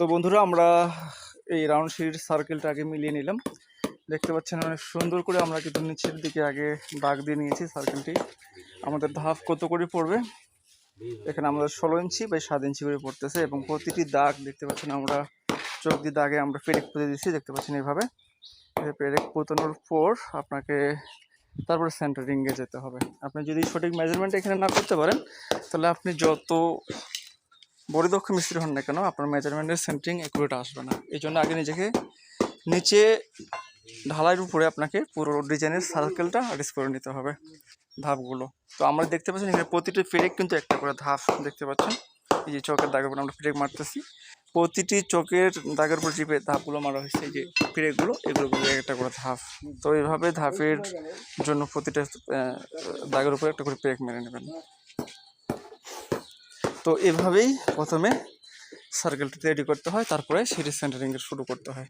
তো বন্ধুরা আমরা এই রাউন্ড শেড সার্কেলটা আগে মিলিয়ে নিলাম। দেখতে পাচ্ছেন অনেক সুন্দর করে আমরা কিন্তু নিচের দিকে আগে দাগ দিয়ে নিয়েছি। সার্কেলটি আমাদের ধাপ কত করে পড়বে, এখানে আমাদের 16 ইঞ্চি বাই 7 ইঞ্চি করে পড়তেছে এবং প্রতিটি দাগ দেখতে পাচ্ছেন আমরা চোখ দিয়ে দাগে আমরা পেরেক পুঁতে দিচ্ছি। দেখতে পাচ্ছেন এইভাবে পেরেক পুঁতানোর পর আপনাকে তারপরে সেন্টারিংয়ে যেতে হবে। আপনি যদি সঠিক মেজারমেন্ট এখানে না করতে পারেন তাহলে আপনি যত বড় দক্ষ মিস্ত্রি হন না কেন আপনার মেজারমেন্টের সেন্টারিং অ্যাকুরেট আসবে না। এই জন্য আগে নিজেকে নিচে ঢালাইয়ের উপরে আপনাকে পুরো ডিজাইনের সার্কেলটা আর্টিস্ট করে নিতে হবে ধাপগুলো। তো আমরা দেখতে পাচ্ছেন এখানে প্রতিটি পেরেক কিন্তু একটা করে ধাপ দেখতে পাচ্ছেন। এই যে চোখের দাগের উপর আমরা পেরেক মারতেছি, প্রতিটি চোখের দাগের উপর যে ধাপগুলো মারা হয়েছে এই যে পেরেকগুলো, এগুলো একটা করে ধাপ। তো এইভাবে ধাপের জন্য প্রতিটা দাগের উপর একটা করে পেরেক মেরে নেবেন। তো এভাবেই প্রথমে সার্কেলটা রেডি করতে হয়, তারপরে সেটি সেন্টারিং শুরু করতে হয়।